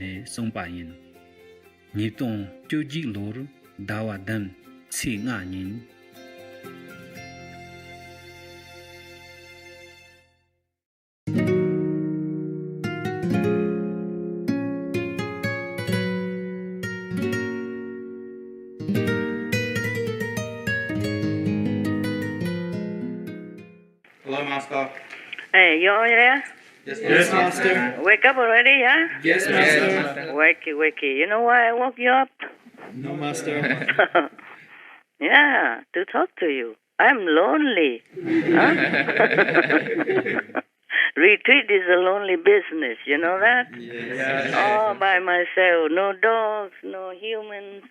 ne songpayin. Nitong joji lor dawadan si nganin. Hello, Master. Hey, you all there? Yes, Master. Wake up already, yeah? Yes, Master. Wakey. You know why I woke you up? No, Master. Yeah, to talk to you. I'm lonely. Huh? Retreat is a lonely business, you know that? Yes. All by myself. No dogs, no humans.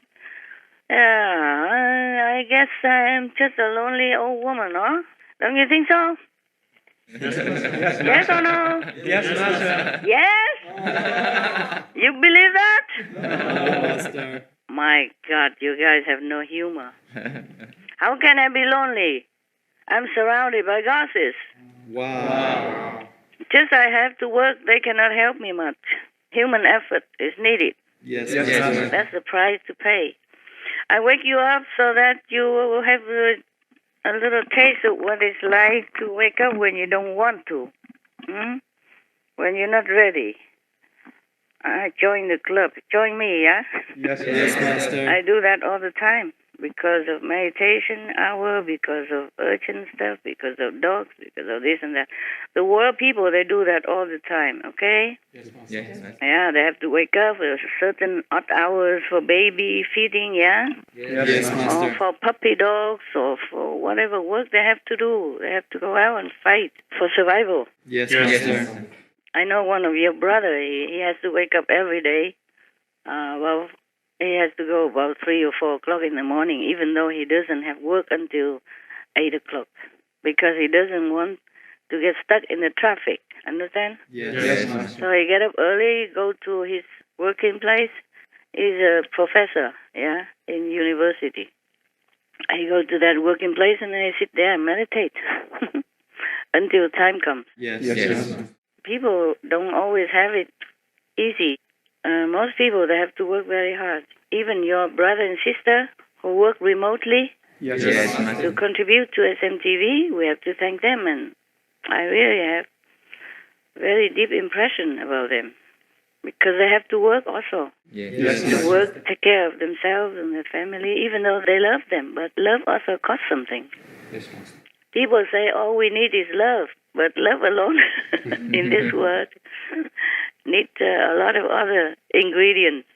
Yeah, I guess I am just a lonely old woman, huh? Don't you think so? Yes or no? Yes, Master. Yes? You believe that? No, Master. My God, you guys have no humor. How can I be lonely? I'm surrounded by gossips. Wow. Just I have to work, they cannot help me much. Human effort is needed. Yes, Master. That's the price to pay. I wake you up so that you will have a little taste of what it's like to wake up when you don't want to. When you're not ready. I join the club. Join me, yeah? Yes, Master. I do that all the time because of meditation hour, because of urgent stuff, because of dogs, because of this and that. The world people, they do that all the time, okay? Yes, Master. Yeah, they have to wake up at certain odd hours for baby feeding, yeah? Yes, Or Master. for puppy dogs or for whatever work they have to do. They have to go out and fight for survival. Yes, Master. I know one of your brother, he has to wake up every day. He has to go about 3 or 4 o'clock in the morning, even though he doesn't have work until 8 o'clock, because he doesn't want to get stuck in the traffic. Understand? Yes, Master. So he get up early, go to his working place. He's a professor, yeah, in university. I go to that working place and then I sit there and meditate until time comes. Yes. People don't always have it easy. Most people, they have to work very hard. Even your brother and sister who work remotely Yes, to Master. contribute to SMTV, we have to thank them. And I really have very deep impression about them because they have to work also. Yes, To work, take care of themselves and their family, even though they love them. But love also costs something. Yes, Master. People say all we need is love, but love alone in this world need a lot of other ingredients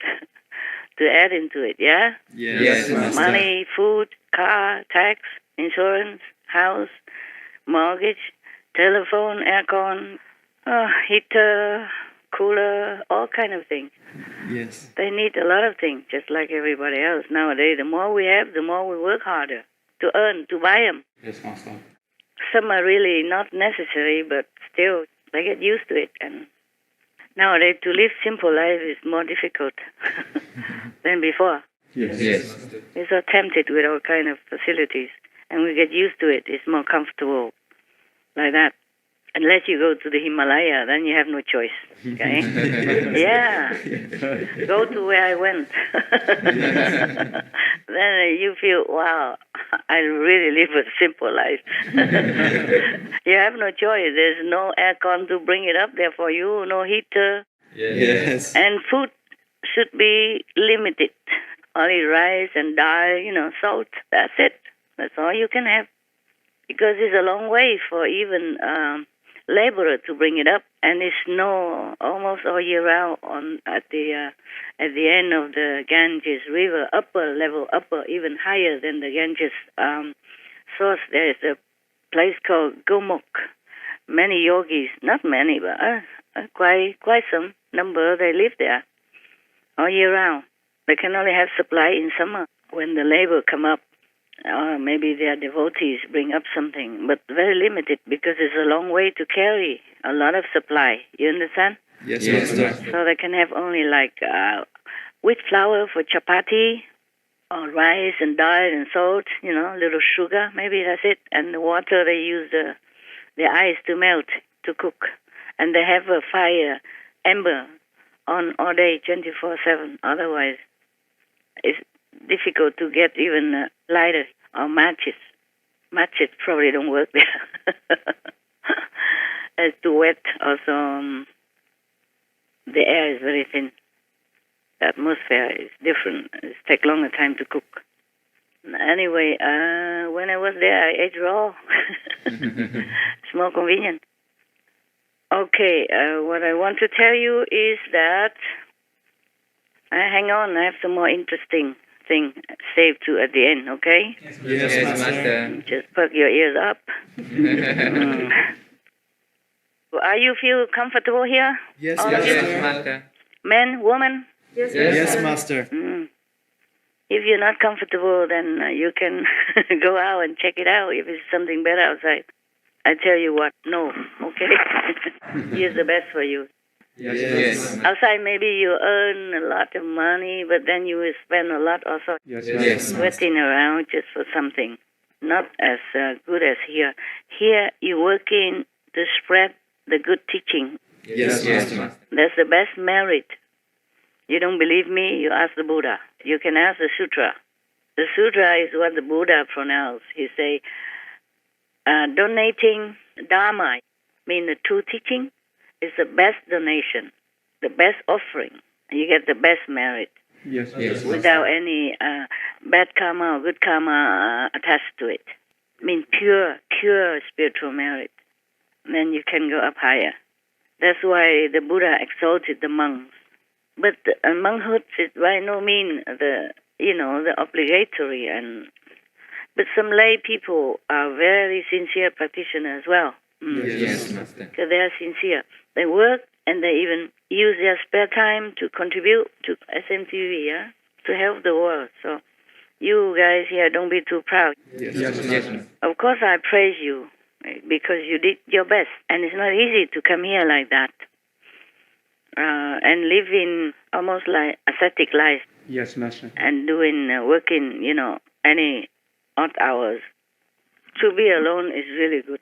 to add into it, yeah? Yes, Master. Money, food, car, tax, insurance, house, mortgage, telephone, aircon, heater, cooler, all kind of things. Yes. They need a lot of things, just like everybody else. Nowadays, the more we have, the more we work harder to earn, to buy them. Yes, Master. Some are really not necessary, but still, they get used to it. And nowadays, to live simple life is more difficult than before. Yes. We're so tempted with all kind of facilities, and we get used to it. It's more comfortable like that. Unless you go to the Himalaya, then you have no choice. Okay? Yeah. Go to where I went. Then you feel, wow, I really live a simple life. You have no choice. There's no aircon to bring it up there for you, no heater. Yes. And food should be limited. Only rice and dal, salt. That's it. That's all you can have. Because it's a long way for even laborer to bring it up, and it snow almost all year round at the end of the Ganges River, upper, even higher than the Ganges source. There is a place called Gomuk. Many yogis, not many, but quite some number, they live there all year round. They can only have supply in summer when the labor come up. Or maybe their devotees bring up something, but very limited because it's a long way to carry a lot of supply. You understand? Yes, Master. So they can have only like wheat flour for chapati, or rice and dal and salt, little sugar, maybe that's it. And the water, they use the ice to melt, to cook. And they have a fire, ember, on all day, 24/7. Otherwise, it's difficult to get even lighter or matches. Matches probably don't work there. It's too wet. Also, the air is very thin. The atmosphere is different. It takes longer time to cook. Anyway, when I was there, I ate raw. It's more convenient. Okay, what I want to tell you is that, hang on, I have some more interesting thing saved to at the end, okay? Yes, Master. Just perk your ears up. Are you feel comfortable here? Yes, All of you? Master. Master. Men, woman? Yes, Master. If you're not comfortable, then you can go out and check it out if it's something better outside. I tell you what, no, okay? Here's the best for you. Yes. Outside, maybe you earn a lot of money, but then you will spend a lot also Yes. sweating around just for something. Not as good as here. Here, you're working to spread the good teaching. Yes, Master. That's the best merit. You don't believe me? You ask the Buddha. You can ask the Sutra. The Sutra is what the Buddha pronounced. He say, donating Dharma, mean the true teaching, is the best donation, the best offering. You get the best merit Yes. without any bad karma or good karma attached to it. I mean pure spiritual merit. Then you can go up higher. That's why the Buddha exalted the monks. But monkhood is by no means the obligatory, but some lay people are very sincere practitioners as well. Yes, Master. Because they are sincere. They work and they even use their spare time to contribute to SMTV, to help the world. So you guys here, don't be too proud. Yes. Of course, I praise you because you did your best, and it's not easy to come here like that. And live in almost like ascetic life. Yes, Master. And doing working, any odd hours. To be alone is really good,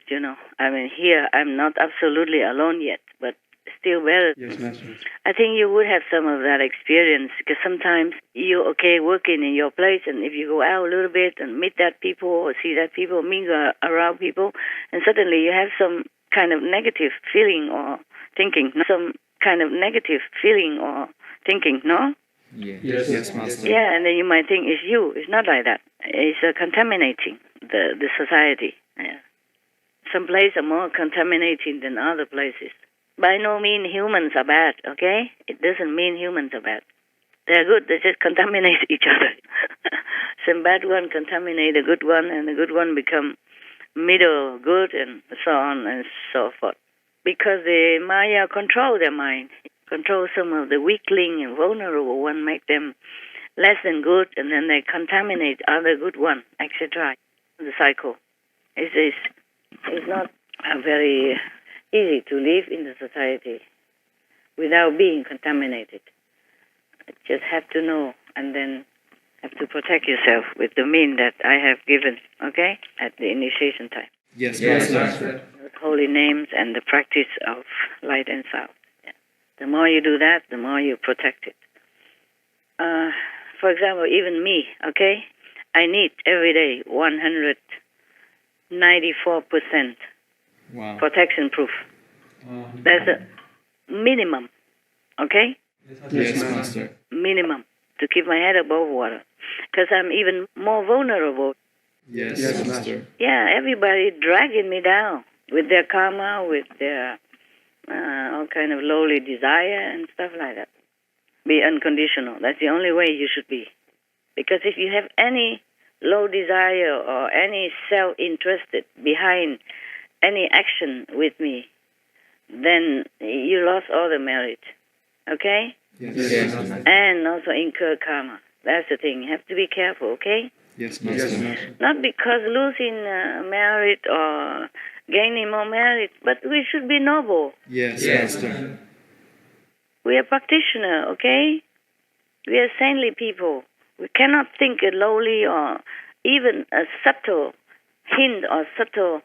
I mean, here I'm not absolutely alone yet, but still better. Yes, Master. I think you would have some of that experience because sometimes you're okay working in your place, and if you go out a little bit and meet that people or see that people, mingle around people, and suddenly you have some kind of negative feeling or thinking, no? Yes, Master. Yeah, and then you might think it's you. It's not like that. It's contaminating the society. Yeah. Some places are more contaminating than other places. By no means humans are bad, okay? It doesn't mean humans are bad. They're good. They just contaminate each other. Some bad one contaminate the good one, and the good one become middle good, and so on and so forth. Because the Maya control their mind, control some of the weakling and vulnerable one, make them less than good, and then they contaminate other good one, etc. The cycle. It's not very easy to live in the society without being contaminated. You just have to know, and then have to protect yourself with the means that I have given, okay, at the initiation time. Yes, Master. Holy names and the practice of light and sound. Yeah. The more you do that, the more you protect it. For example, even me, okay, I need every day 194% Wow. protection proof. That's the minimum, okay? Yes, Master. Minimum to keep my head above water. Because I'm even more vulnerable. Yes, Master. Yeah, everybody dragging me down with their karma, with their all kind of lowly desire and stuff like that. Be unconditional. That's the only way you should be. Because if you have any low desire or any self-interested behind any action with me, then you lost all the merit. Okay? Yes, Master. And also incur karma. That's the thing. You have to be careful, okay? Yes, Master. Not because losing merit or gaining more merit, but we should be noble. Yes, Master. We are practitioners, okay? We are saintly people. We cannot think a lowly or even a subtle hint or subtle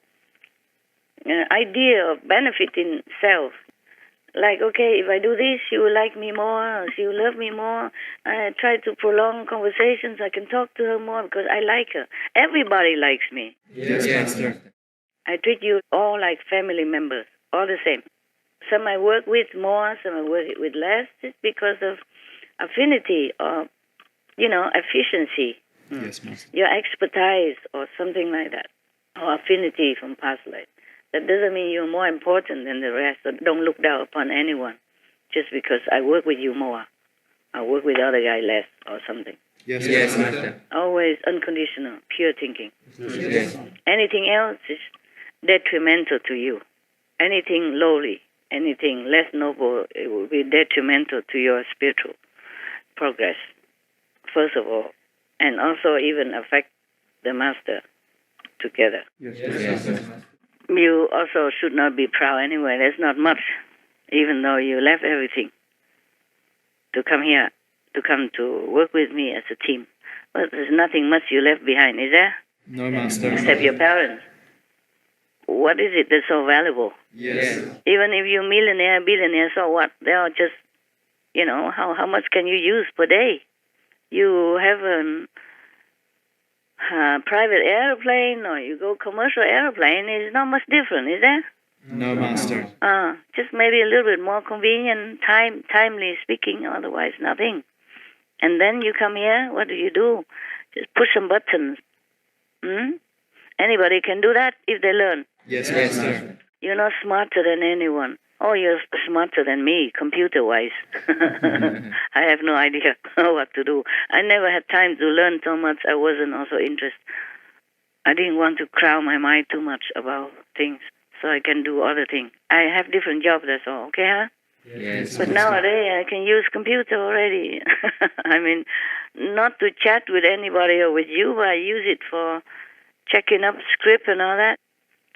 idea of benefiting self, Like, okay, if I do this, she will like me more, she will love me more. I try to prolong conversations. I can talk to her more because I like her. Everybody likes me. Yes, Master. I treat you all like family members, all the same. Some I work with more, some I work with less. It's because of affinity or, efficiency. Yes, Master. Your expertise or something like that, or affinity from past life. That doesn't mean you're more important than the rest. So don't look down upon anyone just because I work with you more. I work with the other guy less or something. Yes, Master. Always unconditional, pure thinking. Yes. Anything else is detrimental to you. Anything lowly, anything less noble, it will be detrimental to your spiritual progress, first of all, and also even affect the master together. Yes. You also should not be proud anyway. There's not much, even though you left everything to come here, to come to work with me as a team. But there's nothing much you left behind, is there? No, Master. Except your parents. What is it that's so valuable? Yes. Even if you're millionaire, billionaire, so what? They are just, how much can you use per day? You have a private airplane or you go commercial airplane, it's not much different, is there? No, Master. Just maybe a little bit more convenient, timely speaking, otherwise nothing. And then you come here, what do? Just push some buttons. Anybody can do that if they learn. Yes, Master. You're not smarter than anyone. Oh, you're smarter than me, computer-wise. I have no idea what to do. I never had time to learn so much. I wasn't also interested. I didn't want to crowd my mind too much about things, so I can do other things. I have different jobs, that's all. Okay, huh? Yes. But nowadays, I can use computer already. I mean, not to chat with anybody or with you, but I use it for checking up script and all that.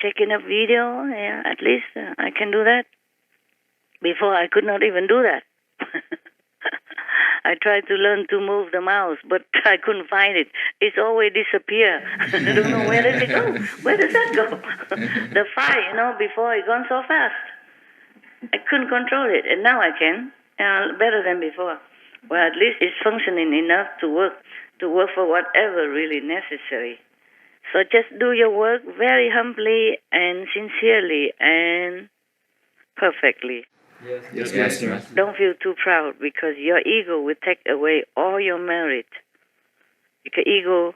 Checking up video, yeah, at least I can do that. Before, I could not even do that. I tried to learn to move the mouse, but I couldn't find it. It's always disappear. I don't know, where does it go? Where does that go? The file, before it gone so fast. I couldn't control it, and now I can, better than before. Well, at least it's functioning enough to work for whatever really necessary. So just do your work very humbly and sincerely and perfectly. Yes, Master. Don't feel too proud because your ego will take away all your merit. Because ego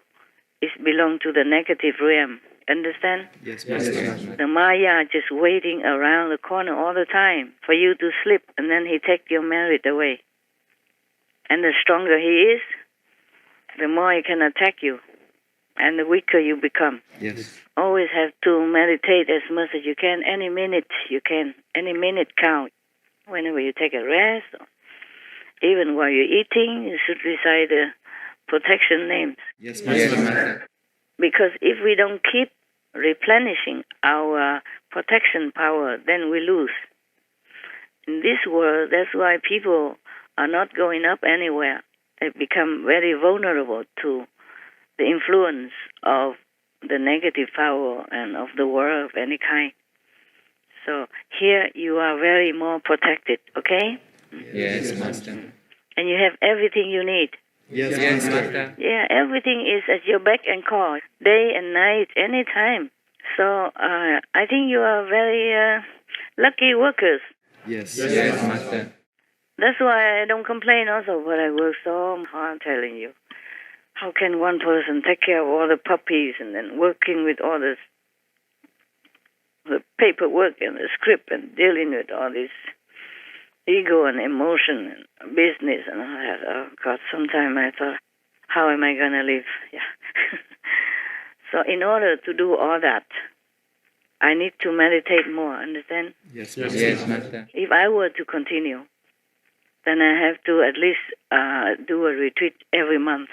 belongs to the negative realm. Understand? Yes, Master. The Maya just waiting around the corner all the time for you to slip, and then he take your merit away. And the stronger he is, the more he can attack you, and the weaker you become. Yes. Always have to meditate as much as you can. Any minute you can. Any minute count. Whenever you take a rest, or even while you're eating, you should recite the protection names. Yes, Master. Because if we don't keep replenishing our protection power, then we lose. In this world, that's why people are not going up anywhere. They become very vulnerable to the influence of the negative power and of the world of any kind. So here you are very more protected, okay? Yes, Master. And you have everything you need. Yes, Master. Yeah, everything is at your beck and call, day and night, anytime. So I think you are very lucky workers. Yes, Master. That's why I don't complain also, but I work so hard, telling you. How can one person take care of all the puppies and then working with all this, the paperwork and the script and dealing with all this ego and emotion and business and all that. Oh, God, sometimes I thought, how am I going to live? Yeah. So in order to do all that, I need to meditate more, understand? Yes, Master. If I were to continue, then I have to at least do a retreat every month,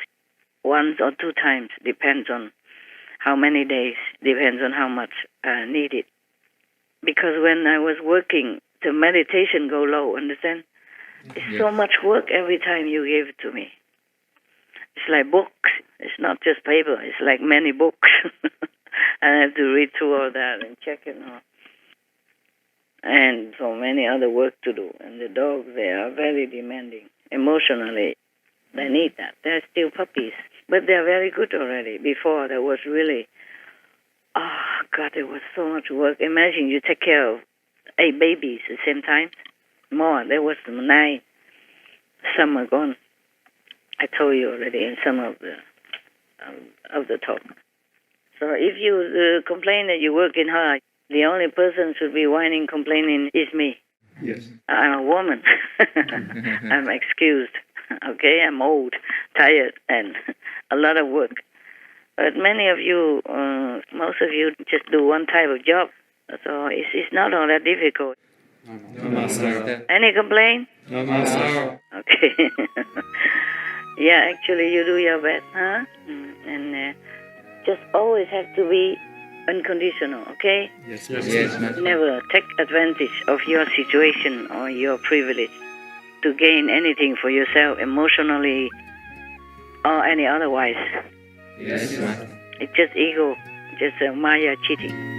once or two times, depends on how many days, depends on how much needed. Because when I was working, the meditation go low, understand? It's so much work every time you give it to me. It's like books. It's not just paper. It's like many books. I have to read through all that and check it all. and so many other work to do. And the dogs, they are very demanding emotionally. They need that. They're still puppies, but they're very good already. Before, there was really, oh, God, there was so much work. Imagine you take care of 8 babies at the same time. More. There was 9. Some are gone. I told you already in some of the talk. So if you complain that you're working hard, the only person should be whining, complaining is me. Yes. I'm a woman. I'm excused. Okay, I'm old, tired, and a lot of work. But many of you, most of you, just do one type of job. So it's not all that difficult. No, Master. Any complaint? No, Master. Okay. Yeah, actually, you do your best, huh? And just always have to be unconditional, okay? Yes, Master. Never take advantage of your situation or your privilege to gain anything for yourself emotionally or any otherwise. Yes, Master. It's just ego, just Maya cheating.